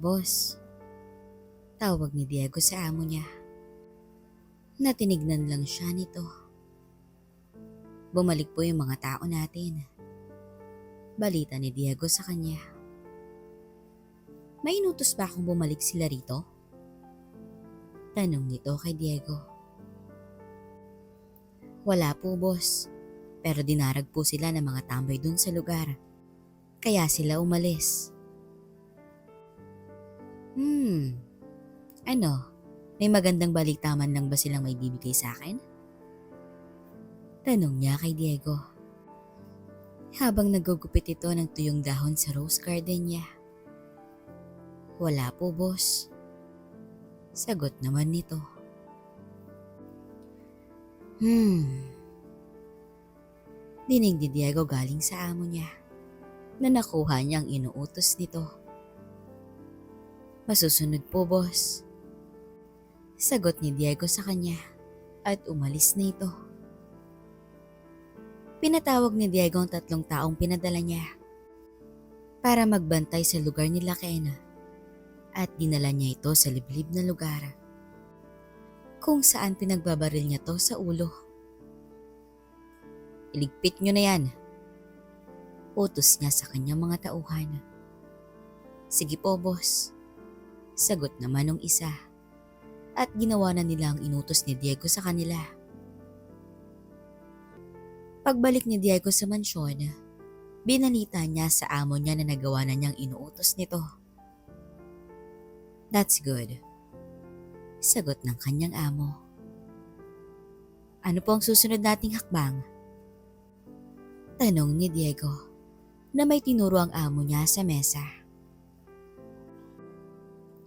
Boss. Tawag ni Diego sa amo niya. Natinignan lang siya nito. Bumalik po yung mga tao natin. Balita ni Diego sa kanya. May inutos ba akong bumalik sila rito? Tanong nito kay Diego. Wala po, boss. Pero dinarag po sila ng mga tambay dun sa lugar. Kaya sila umalis. Ano? May magandang balita man lang ba silang may bibigay sa akin? Tanong niya kay Diego. Habang nagugupit ito ng tuyong dahon sa rose garden niya. Wala po, boss. Sagot naman nito. Dinig ni Diego galing sa amo niya na nakuha niya ang inuutos nito. Masusunod po, boss. Sagot ni Diego sa kanya at umalis na ito. Pinatawag ni Diego ang 3 taong pinadala niya para magbantay sa lugar nila Ken at dinala niya ito sa liblib na lugar kung saan pinagbabaril niya to sa ulo. Iligpit niyo na yan. Utos niya sa kanyang mga tauhan. Sige po, boss. Sagot naman ng isa at ginawa na nila ang inutos ni Diego sa kanila. Pagbalik ni Diego sa mansyon, binalita niya sa amo niya na nagawa na niyang inuutos nito. That's good. Sagot ng kanyang amo. Ano po ang susunod nating hakbang? Tanong ni Diego na may tinuro ang amo niya sa mesa.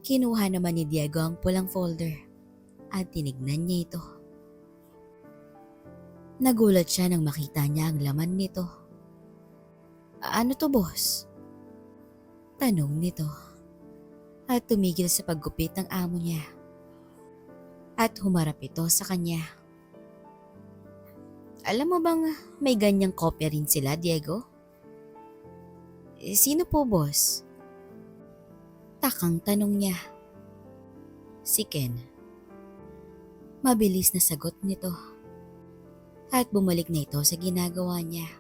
Kinuha naman ni Diego ang pulang folder at tinignan niya ito. Nagulat siya nang makita niya ang laman nito. Ano to, boss? Tanong nito at tumigil sa paggupit ng amo niya at humarap ito sa kanya. Alam mo bang may ganyang kopya rin sila, Diego? Sino po, boss? Takang tanong niya. Si Ken. Mabilis na sagot nito at bumalik na ito sa ginagawa niya.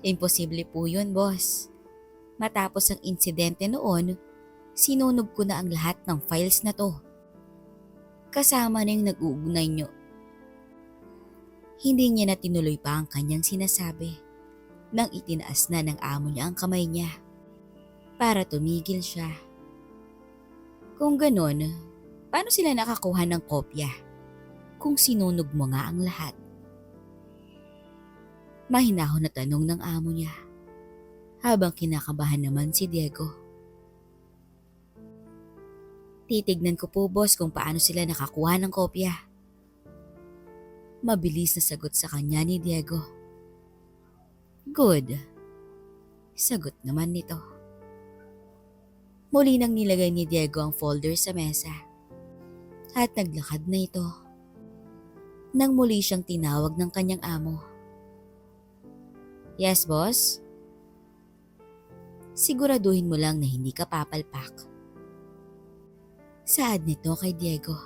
Imposible po yun, boss. Matapos ang insidente noon, sinunog ko na ang lahat ng files na to. Kasama na yung nag-uugnay nyo. Hindi niya na tinuloy pa ang kanyang sinasabi nang itinaas na ng amo niya ang kamay niya para tumigil siya. Kung ganon, paano sila nakakuha ng kopya kung sinunog mo nga ang lahat? Mahinahon na tanong ng amo niya habang kinakabahan naman si Diego. Titignan ko po, boss, kung paano sila nakakuha ng kopya. Mabilis na sagot sa kanya ni Diego. Good. Sagot naman nito. Muli nang nilagay ni Diego ang folder sa mesa at naglakad na ito. Nang muli siyang tinawag ng kanyang amo. Yes, boss? Siguraduhin mo lang na hindi ka papalpak. Saad nito kay Diego.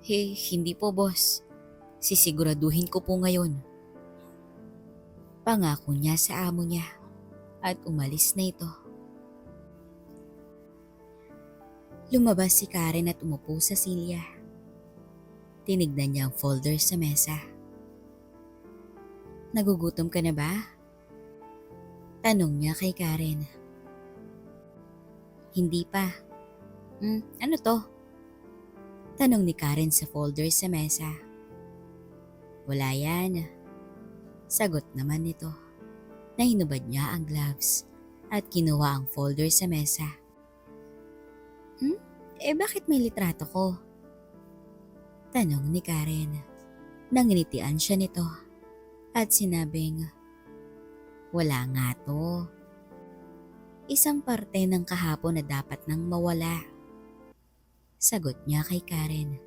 Hindi po, boss. Sisiguraduhin ko po ngayon. Pangako niya sa amo niya at umalis na ito. Lumabas si Karen at umupo sa silya. Tinignan niya ang folder sa mesa. Nagugutom ka na ba? Tanong niya kay Karen. Hindi pa. Ano to? Tanong ni Karen sa folder sa mesa. Wala yan. Sagot naman nito na hinubad niya ang gloves at kinuha ang folder sa mesa. Bakit may litrato ko? Tanong ni Karen. Nanginitian siya nito at sinabing, wala nga to. Isang parte ng kahapon na dapat nang mawala. Sagot niya kay Karen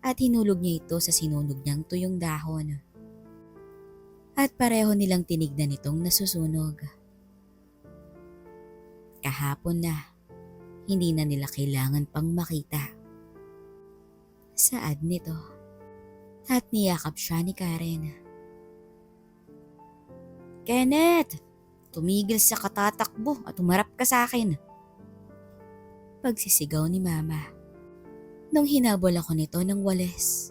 at hinulog niya ito sa sinunog niyang tuyong dahon. At pareho nilang tinignan itong nasusunog. kahapon na hindi na nila kailangan pang makita. Saad nito at niyakap siya ni Karen. Kenneth! Tumigil sa katatakbo at umarap ka sa akin. Pagsisigaw ni Mama. Nung hinabol ako nito ng walis.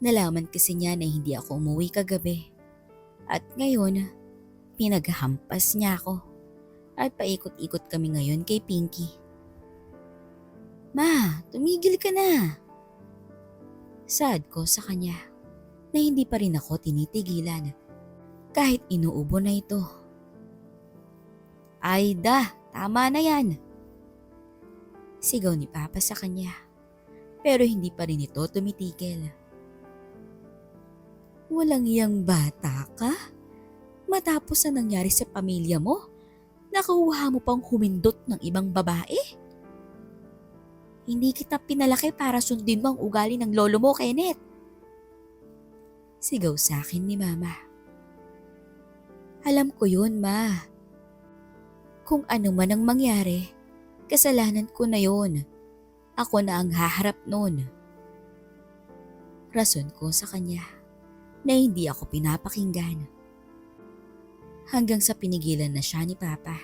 Nalaman kasi niya na hindi ako umuwi kagabi. At ngayon, pinaghampas niya ako. At paikot-ikot kami ngayon kay Pinky. Ma, tumigil ka na. Sad ko sa kanya na hindi pa rin ako tinitigilan kahit inuubo na ito. Aida, tama na yan. Sigaw ni Papa sa kanya pero hindi pa rin ito tumitigil. Walang iyang bata ka? Matapos na nangyari sa pamilya mo? Nakuha mo pang humindot ng ibang babae? Hindi kita pinalaki para sundin mo ang ugali ng lolo mo, Kenneth. Sigaw sa akin ni Mama. Alam ko yun, Ma. Kung ano man ang mangyari, kasalanan ko na yun. Ako na ang haharap nun. Rason ko sa kanya na hindi ako pinapakinggan. Hanggang sa pinigilan na siya ni Papa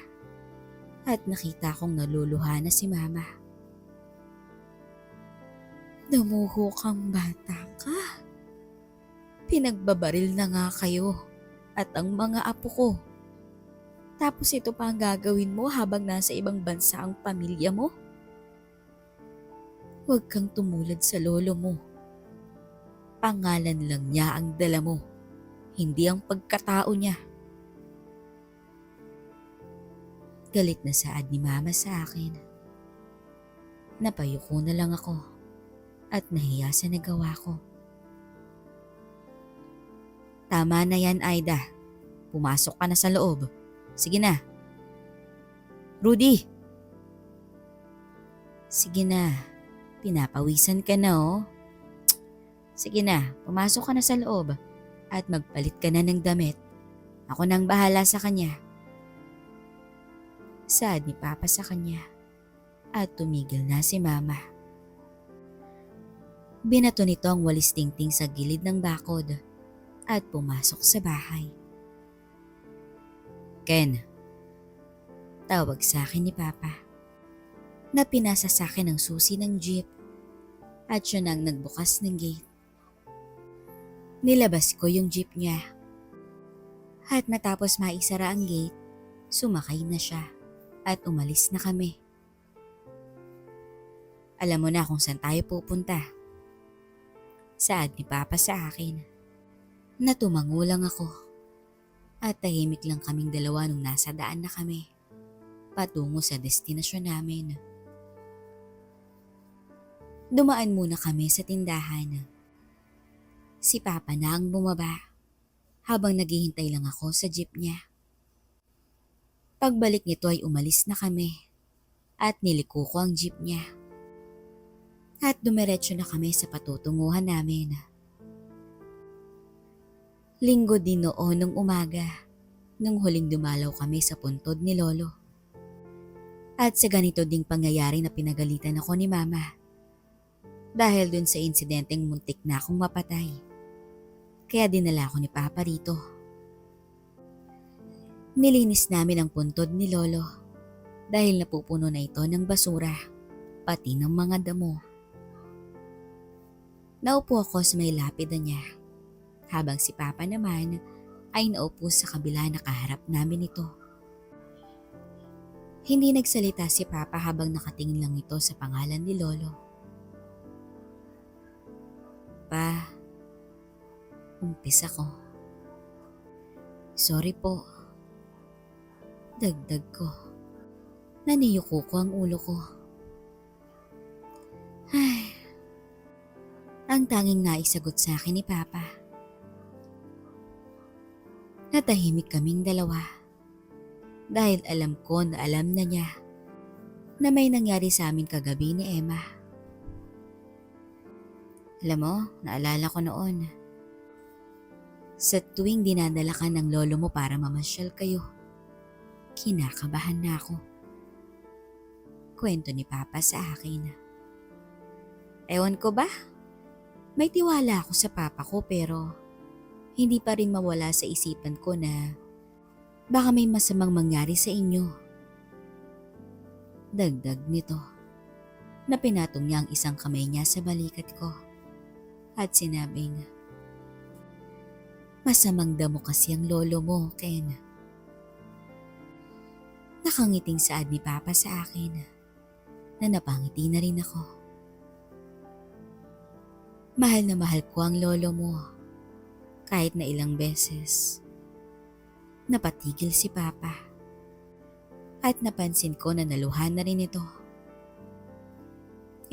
at nakita kong naluluha na si Mama. Namuho kang bata ka. Pinagbabaril na nga kayo at ang mga apo ko. Tapos ito pa ang gagawin mo habang nasa ibang bansa ang pamilya mo? Huwag kang tumulad sa lolo mo. Pangalan lang niya ang dala mo, hindi ang pagkatao niya. Galit na saad ni Mama sa akin. Napayuko na lang ako at nahiya sa nagawa ko. Tama na yan, Aida. Pumasok ka na sa loob. Sige na. Rudy! Sige na. Pinapawisan ka na oh. Sige na, pumasok ka na sa loob at magpalit ka na ng damit. Ako nang bahala sa kanya. Saad ni Papa sa kanya at tumigil na si Mama. Binato nito ang walis tingting sa gilid ng bakod at pumasok sa bahay. Ken, tawag sa akin ni Papa na pinasa sa akin ang susi ng jeep at siya nang nagbukas ng gate. Nilabas ko yung jeep niya at matapos maisara ang gate, sumakay na siya. At umalis na kami. Alam mo na kung saan tayo pupunta. Saad ni Papa sa akin. Natumango lang ako. At tahimik lang kaming dalawa nung nasa daan na kami. Patungo sa destinasyon namin. Dumaan muna kami sa tindahan. Si Papa na ang bumaba habang naghihintay lang ako sa jeep niya. Pagbalik nito ay umalis na kami at niliko ko ang jeep niya. At dumiretso na kami sa patutunguhan namin. Linggo din noon nung umaga nung huling dumalaw kami sa puntod ni Lolo. At sa ganito ding pangyayari na pinagalitan ako ni Mama. Dahil dun sa insidenteng muntik na akong mapatay. Kaya dinala ko ni Papa rito. Nilinis namin ang puntod ni Lolo dahil napupuno na ito ng basura, pati ng mga damo. Naupo ako sa may lapida niya, habang si Papa naman ay naupo sa kabila na kaharap namin ito. Hindi nagsalita si Papa habang nakatingin lang ito sa pangalan ni Lolo. Pa, umpisa ko. Sorry po. Dagdag ko. Naniyuko ko ang ulo ko. Ay, ang tanging naisagot sa akin ni Papa. Natahimik kaming dalawa. Dahil alam ko na alam na niya na may nangyari sa amin kagabi ni Emma. Alam mo, naalala ko noon. Sa tuwing dinadala ka ng lolo mo para mamasyal kayo, kinakabahan na ako. Kwento ni Papa sa akin. Ewan ko ba? May tiwala ako sa Papa ko pero hindi pa rin mawala sa isipan ko na baka may masamang mangyari sa inyo. Dagdag nito na pinatong niya ang isang kamay niya sa balikat ko at sinabing, masamang damo kasi ang lolo mo, Ken. Nakangiting saad ni Papa sa akin na napangiti na rin ako. Mahal na mahal ko ang lolo mo kahit na ilang beses. Napatigil si Papa at napansin ko na naluhan na rin ito.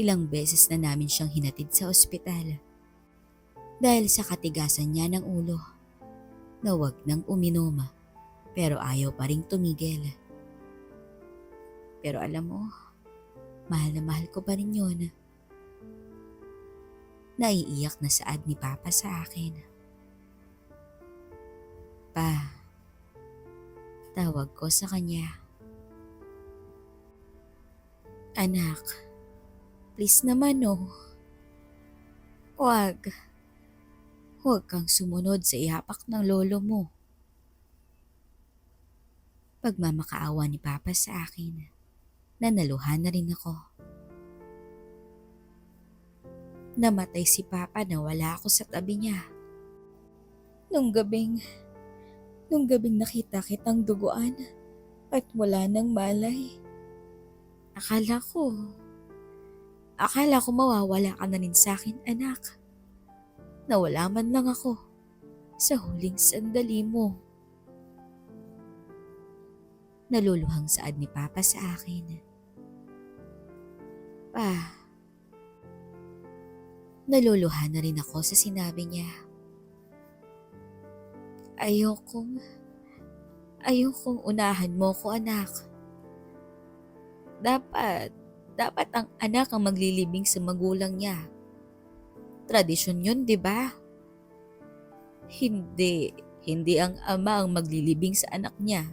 Ilang beses na namin siyang hinatid sa ospital dahil sa katigasan niya ng ulo na wag nang uminom pero ayaw pa ring tumigil. Pero alam mo, mahal na mahal ko pa rin yun. Naiiyak na saad ni Papa sa akin. Pa, tawag ko sa kanya. Anak, please naman Huwag kang sumunod sa ihapak ng lolo mo. Pagmamakaawa ni Papa sa akin, na naluhan na rin ako. Namatay si Papa na wala ako sa tabi niya. Nung gabing nakita kitang duguan at wala nang malay. Akala ko mawawala ka na rin sa akin, anak. Nawala man lang ako sa huling sandali mo. Naluluhang saad ni Papa sa akin. Pa, naluluhan na rin ako sa sinabi niya. Ayokong unahan mo ko, anak. Dapat ang anak ang maglilibing sa magulang niya. Tradisyon yun, di ba? Hindi ang ama ang maglilibing sa anak niya.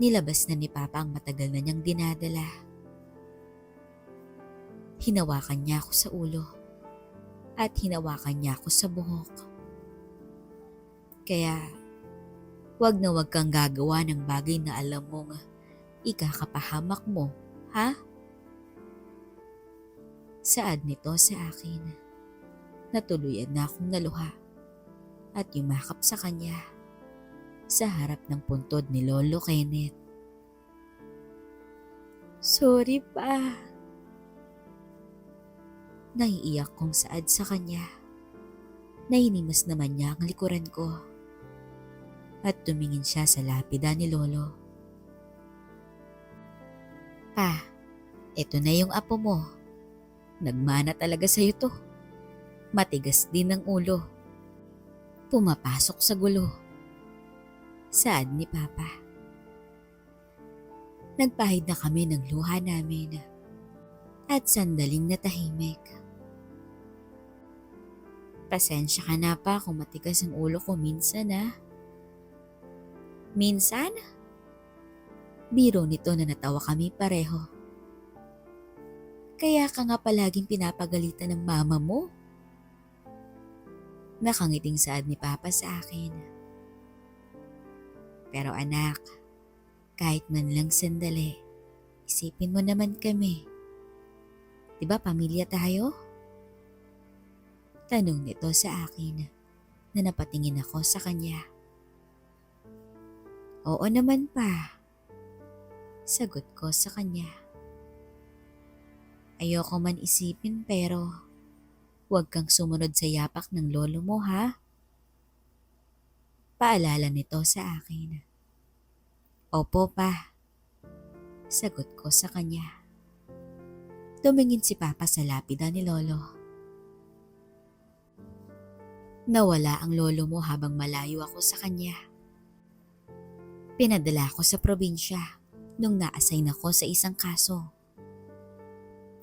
Nilabas na ni Papa ang matagal na niyang dinadala. Hinawakan niya ako sa ulo at hinawakan niya ako sa buhok. Kaya, wag na wag kang gagawa ng bagay na alam mong ikakapahamak mo, ha? Saad nito sa akin. Natuluyan na akong naluha at yumakap sa kanya sa harap ng puntod ni Lolo Kenneth. Sorry pa. Naiiyak kong saad sa kanya. Nainimas naman niya ang likuran ko at tumingin siya sa lapida ni Lolo. Pa, eto na yung apo mo. Nagmana talaga sa'yo to. Matigas din ang ulo. Pumapasok sa gulo. Saad ni Papa. Nagpahid na kami ng luha namin at sandaling natahimik. Pasensya ka na pa kung matigas ang ulo ko minsan, ha? Minsan? Biro nito na natawa kami pareho. Kaya ka nga palaging pinapagalitan ng mama mo? Nakangiting saad ni Papa sa akin. Pero anak, kahit man lang sandali, isipin mo naman kami. Diba pamilya tayo? Tanong nito sa akin na napatingin ako sa kanya. Oo naman pa. Sagot ko sa kanya. Ayoko man isipin pero huwag kang sumunod sa yapak ng lolo mo, ha? Paalala nito sa akin. Opo pa. Sagot ko sa kanya. Tumingin si Papa sa lapida ni Lolo. Nawala ang lolo mo habang malayo ako sa kanya. Pinadala ako sa probinsya nung na-assign ako sa isang kaso.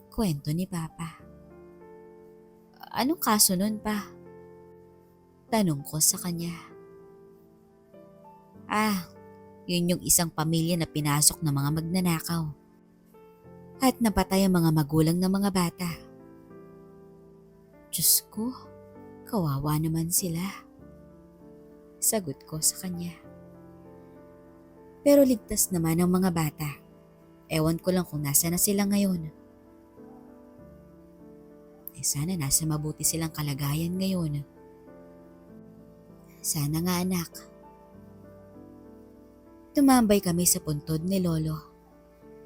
Kwento ni Papa. Anong kaso nun, Pa? Tanong ko sa kanya. Yun yung isang pamilya na pinasok ng mga magnanakaw. At napatay ang mga magulang ng mga bata. Diyos ko, kawawa naman sila. Sagot ko sa kanya. Pero ligtas naman ang mga bata. Ewan ko lang kung nasa na sila ngayon. Sana nasa mabuti silang kalagayan ngayon. Sana nga anak. Tumambay kami sa puntod ni Lolo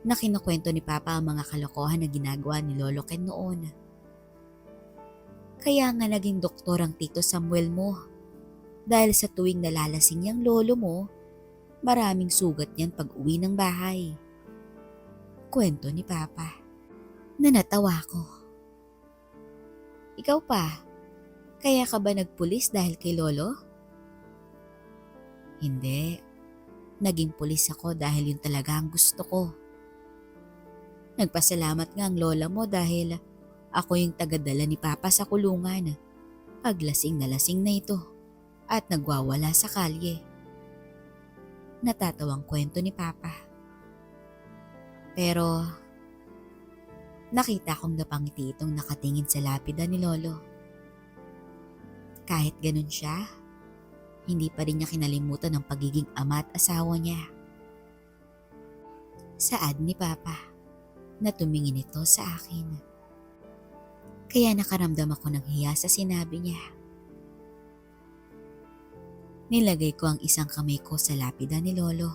na kinukwento ni Papa ang mga kalokohan na ginagawa ni Lolo Ken noon. Kaya nga naging doktor ang Tito Samuel mo dahil sa tuwing nalalasing niyang lolo mo, maraming sugat niyan pag uwi ng bahay. Kwento ni Papa na natawa ko. Ikaw pa, kaya ka ba nagpulis dahil kay Lolo? Hindi. Naging pulis ako dahil yun talaga ang gusto ko. Nagpasalamat nga ang lola mo dahil ako yung tagadala ni Papa sa kulungan. Paglasing na lasing na ito at nagwawala sa kalye. Natatawang kwento ni Papa. Pero nakita kong napangiti itong nakatingin sa lapida ni Lolo. Kahit ganun siya, hindi pa rin niya kinalimutan ang pagiging ama at asawa niya. Saad ni Papa na tumingin ito sa akin. Kaya nakaramdam ako ng hiya sa sinabi niya. Nilagay ko ang isang kamay ko sa lapida ni Lolo.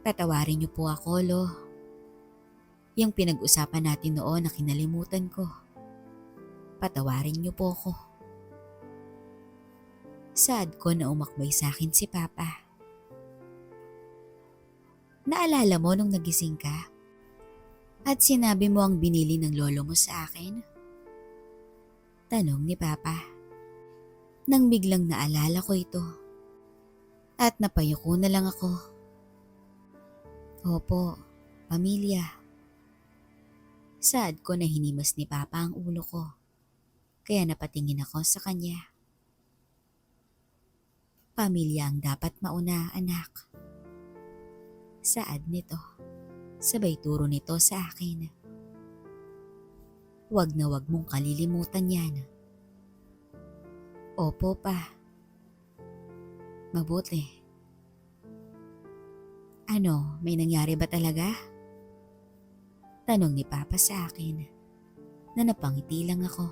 Patawarin niyo po ako, Lo. Yung pinag-usapan natin noon na kinalimutan ko. Patawarin niyo po ako. Saad ko na umakbay sa akin si Papa. Naalala mo nung nagising ka? At sinabi mo ang binili ng lolo mo sa akin? Tanong ni Papa. Nang biglang naalala ko ito. At napayuko na lang ako. Opo, pamilya. Saad ko na hinimas ni Papa ang ulo ko. Kaya napatingin ako sa kanya. Pamilya ang dapat mauna, anak. Saad nito. Sabay turo nito sa akin. Huwag na huwag mong kalilimutan yan. Opo pa. Mabuti. Ano, may nangyari ba talaga? Tanong ni Papa sa akin na napangiti lang ako.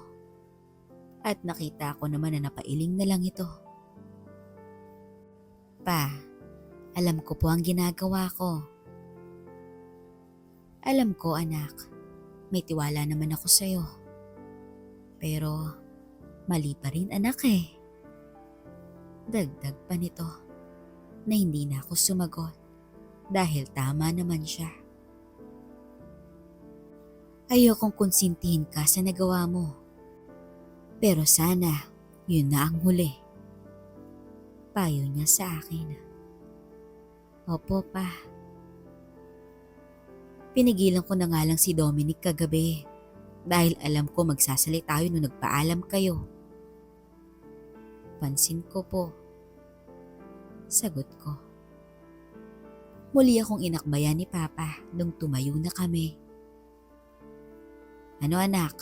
At nakita ko naman na napailing na lang ito. Pa, alam ko po ang ginagawa ko. Alam ko anak, may tiwala naman ako sa'yo. Pero mali pa rin anak eh. Dagdag pa nito na hindi na ako sumagot dahil tama naman siya. Ayokong konsintihin ka sa nagawa mo. Pero sana yun na ang huli. Payo niya sa akin. Opo pa. Pinigilan ko na nga lang si Dominic kagabi dahil alam ko magsasalita tayo nung nagpaalam kayo. Pansin ko po. Sagot ko. Muli akong inakbayan ni Papa nung tumayo na kami. Ano anak?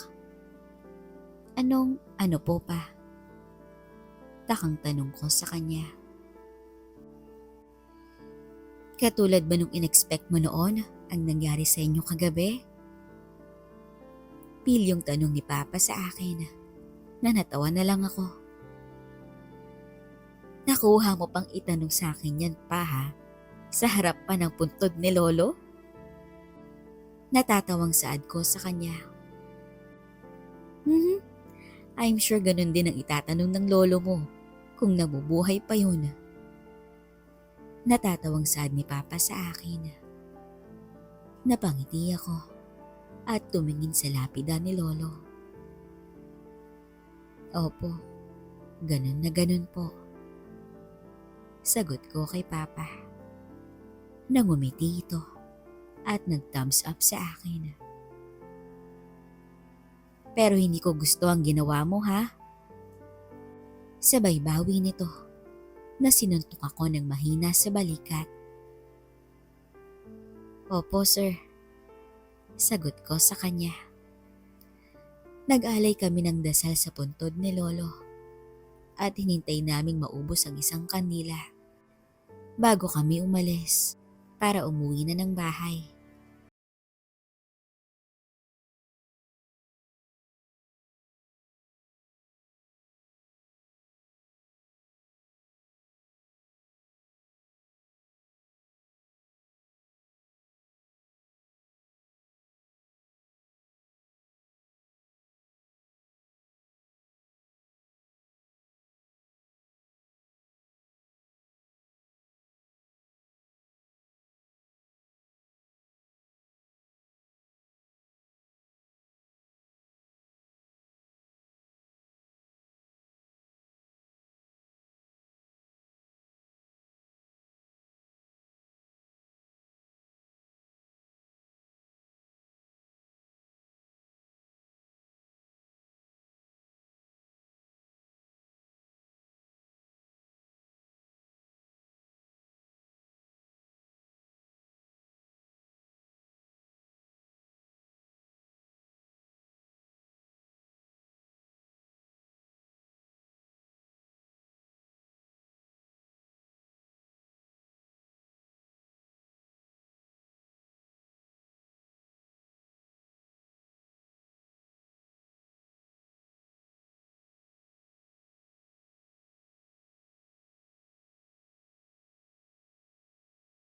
Anong ano po pa? Takang tanong ko sa kanya. Katulad ba nung in-expect mo noon ang nangyari sa inyo kagabi? Pilyong tanong ni Papa sa akin na natawa na lang ako. Nakuha mo pang itanong sa akin yan pa ha? Sa harap pa ng puntod ni Lolo? Natatawang saad ko sa kanya. I'm sure ganun din ang itatanong ng lolo mo kung nabubuhay pa yun. Natatawang saad ni Papa sa akin. Napangiti ako at tumingin sa lapida ni Lolo. Opo, ganun na ganun po. Sagot ko kay Papa. Nangumiti ito at nag-thumbs up sa akin. Pero hindi ko gusto ang ginawa mo ha? Sabay bawi nito. na sinuntok ako ng mahina sa balikat. Opo sir, sagot ko sa kanya. Nag-alay kami ng dasal sa puntod ni Lolo at hinintay naming maubos ang isang kandila bago kami umalis para umuwi na ng bahay.